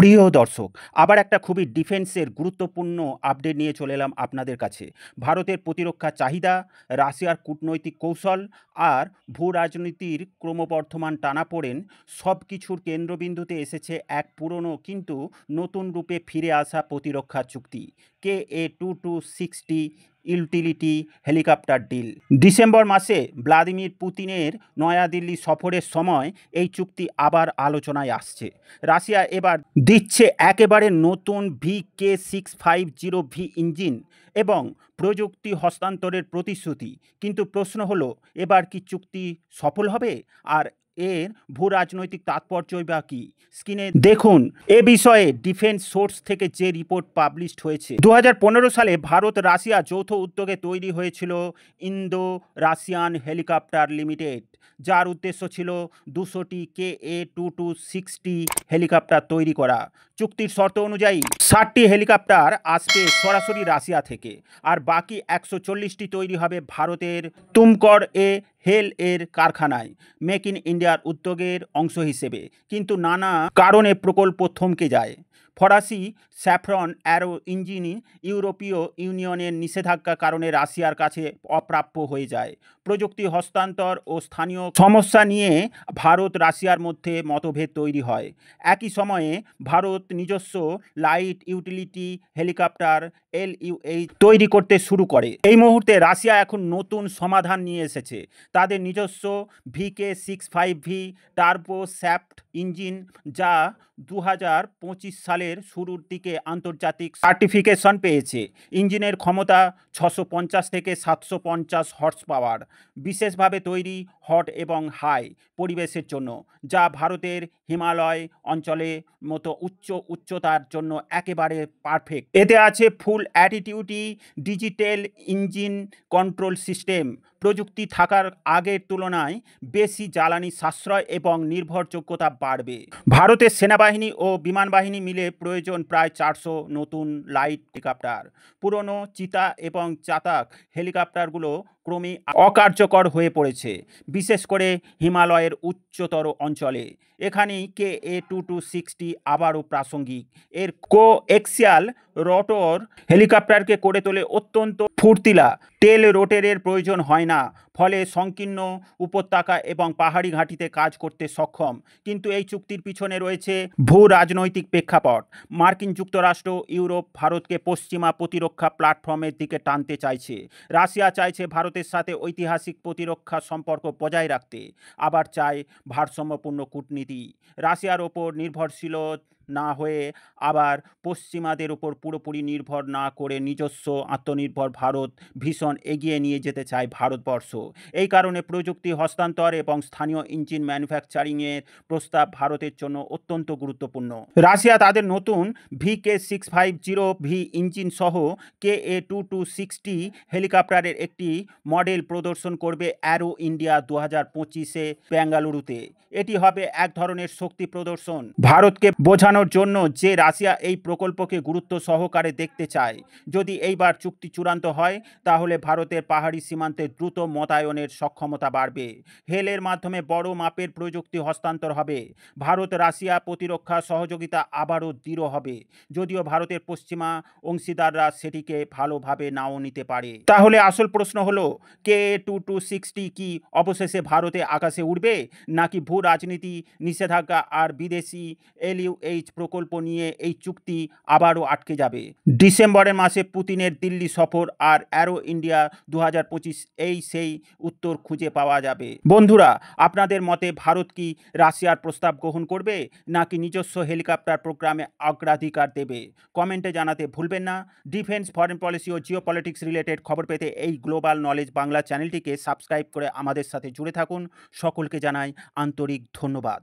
প্রিয় দর্শক, আবার একটা খুবই ডিফেন্সের গুরুত্বপূর্ণ আপডেট নিয়ে চলে এলাম আপনাদের কাছে। ভারতের প্রতিরক্ষা চাহিদা, রাশিয়ার কূটনৈতিক কৌশল আর ভূ রাজনীতির ক্রমবর্ধমান টানাপোড়েন সব কিছুর কেন্দ্রবিন্দুতে এসেছে এক পুরনো কিন্তু নতুন রূপে ফিরে আসা প্রতিরক্ষা চুক্তি, KA-2260 utility helicopter deal. December মাসে ভ্লাদিমির পুতিনের নয়াদিল্লি সফরের সময় এই চুক্তি আবার আলোচনায় আসছে। রাশিয়া এবার দিচ্ছে একেবারে নতুন VK650V ইঞ্জিন এবং প্রযুক্তি হস্তান্তরের প্রতিশ্রুতি। কিন্তু প্রশ্ন হলো, এবার কি চুক্তি সফল হবে? আর এর ভূ রাজনৈতিক তাৎপর্যই বা কী? স্ক্রিনে দেখুন এ বিষয়ে ডিফেন্স সোর্স থেকে যে রিপোর্ট পাবলিশড হয়েছে। 2015 সালে ভারত রাশিয়া যৌথ উদ্যোগে তৈরি হয়েছিল ইন্দো রাশিয়ান হেলিকপ্টার লিমিটেড, যার উদ্দেশ্য ছিল 200টি KA-2260 হেলিকপ্টার তৈরি করা। চুক্তির শর্ত অনুযায়ী 60টি হেলিকপ্টার আসবে সরাসরি রাশিয়া থেকে, আর বাকি 140টি তৈরি হবে ভারতের তুমকর এ হেল এর কারখানায় মেক ইন ইন্ডিয়ার উদ্যোগের অংশ হিসেবে। কিন্তু নানা কারণে প্রকল্প থমকে যায়। ফরাসি স্যাফরন অ্যারো ইঞ্জিন ইউরোপীয় ইউনিয়নের নিষেধাজ্ঞার কারণে রাশিয়ার কাছে অপ্রাপ্য হয়ে যায়। প্রযুক্তি হস্তান্তর ও স্থানীয় সমস্যা নিয়ে ভারত রাশিয়ার মধ্যে মতভেদ তৈরি হয়। একই সময়ে ভারত নিজস্ব লাইট ইউটিলিটি হেলিকপ্টার LUH তৈরি করতে শুরু করে। এই মুহূর্তে রাশিয়া এখন নতুন সমাধান নিয়ে এসেছে। তাদের নিজস্ব VK65V টার্বো শ্যাফট ইঞ্জিন, যা 2025 সালের শুরুর দিকে আন্তর্জাতিক সার্টিফিকেশন পেয়েছে। ইঞ্জিনের ক্ষমতা 650 থেকে 750 হর্স পাওয়ার, বিশেষভাবে তৈরি হট এবং হাই পরিবেশের জন্য, যা ভারতের হিমালয় অঞ্চলের মতো উচ্চতার জন্য একেবারে পারফেক্ট। এতে আছে ফুল অ্যাটিটিউডি ডিজিটাল ইঞ্জিন কন্ট্রোল সিস্টেম। প্রযুক্তি থাকার আগের তুলনায় বেশি জ্বালানি সাশ্রয় এবং নির্ভরযোগ্যতা বাড়বে। ভারতের সেনাবাহিনী ও বিমান বাহিনী মিলে প্রয়োজন প্রায় 400 নতুন লাইট হেলিকপ্টার। পুরনো চিতা এবং চাতাক হেলিকপ্টারগুলো ক্রমেই অকার্যকর হয়ে পড়েছে, বিশেষ করে হিমালয়ের উচ্চতর অঞ্চলে। এখানেই KA-2260 আবারও প্রাসঙ্গিক। এর কোএক্সিয়াল রোটর হেলিকপ্টারকে করে তোলে অত্যন্ত ফুর্তিলা। টেল রোটরের প্রয়োজন হয় না, ফলে সংকীর্ণ উপত্যকা এবং পাহাড়ি ঘাঁটিতে কাজ করতে সক্ষম। কিন্তু এই চুক্তির পিছনে রয়েছে ভূ রাজনৈতিক প্রেক্ষাপট। মার্কিন যুক্তরাষ্ট্র, ইউরোপ ভারতকে পশ্চিমা প্রতিরক্ষা প্ল্যাটফর্মের দিকে টানতে চাইছে। রাশিয়া চাইছে ভারতের সাথে ঐতিহাসিক প্রতিরক্ষা সম্পর্ক বজায় রাখতে, আবার চায় ভারসাম্যপূর্ণ কূটনীতি। রাশিয়ার ওপর নির্ভরশীল না হয়ে আবার পশ্চিমাদের ওপর পুরোপুরি নির্ভর না করে নিজস্ব আত্মনির্ভর ভারত ভীষণ এগিয়ে নিয়ে যেতে চায় ভারতবর্ষ। এই কারণে প্রযুক্তি হস্তান্তর এবং স্থানীয় ইঞ্জিন ম্যানুফ্যাকচারিংয়ের প্রস্তাব ভারতের জন্য অত্যন্ত গুরুত্বপূর্ণ। রাশিয়া তাদের নতুন VK650V ইঞ্জিন সহ KA-2260 হেলিকপ্টারের একটি মডেল প্রদর্শন করবে অ্যারো ইন্ডিয়া 2025-এ বেঙ্গালুরুতে। এটি হবে এক ধরনের শক্তি প্রদর্শন, ভারতকে বোঝানোর জন্য যে রাশিয়া এই প্রকল্পকে গুরুত্ব সহকারে দেখতে চায়। যদি এইবার চুক্তি চূড়ান্ত হয়, তাহলে ভারতের পাহাড়ি সীমান্তে দ্রুত মোতায়েনের সক্ষমতা বাড়বে। হেলের মাধ্যমে বড় মাপের প্রযুক্তি হস্তান্তর হবে। ভারত রাশিয়া প্রতিরক্ষা সহযোগিতা আবারও দৃঢ় হবে, যদিও ভারতের পশ্চিমা অংশীদাররা সেটিকে ভালোভাবে নাও নিতে পারে। তাহলে আসল প্রশ্ন হলো, KA-2260 কি অবশেষে ভারতে আকাশে উঠবে, নাকি ভূ রাজনীতি, নিষেধাজ্ঞা আর বিদেশি LUH প্রকল্প নিয়ে এই চুক্তি আবারও আটকে যাবে? ডিসেম্বরের মাসে পুতিনের দিল্লি সফর আর অ্যারো ইন্ডিয়া 2025 সেই উত্তর খুঁজে পাওয়া যাবে। বন্ধুরা, আপনাদের মতে ভারত কি রাশিয়ার প্রস্তাব গ্রহণ করবে, নাকি নিজস্ব হেলিকপ্টার প্রোগ্রামে অগ্রাধিকার দেবে? কমেন্টে জানাতে ভুলবেন না। ডিফেন্স, ফরেন পলিসি ও জিও পলিটিক্স রিলেটেড খবর পেতে এই গ্লোবাল নলেজ বাংলা চ্যানেলটিকে সাবস্ক্রাইব করে আমাদের সাথে জুড়ে থাকুন। সকলকে জানাই আন্তরিক ধন্যবাদ।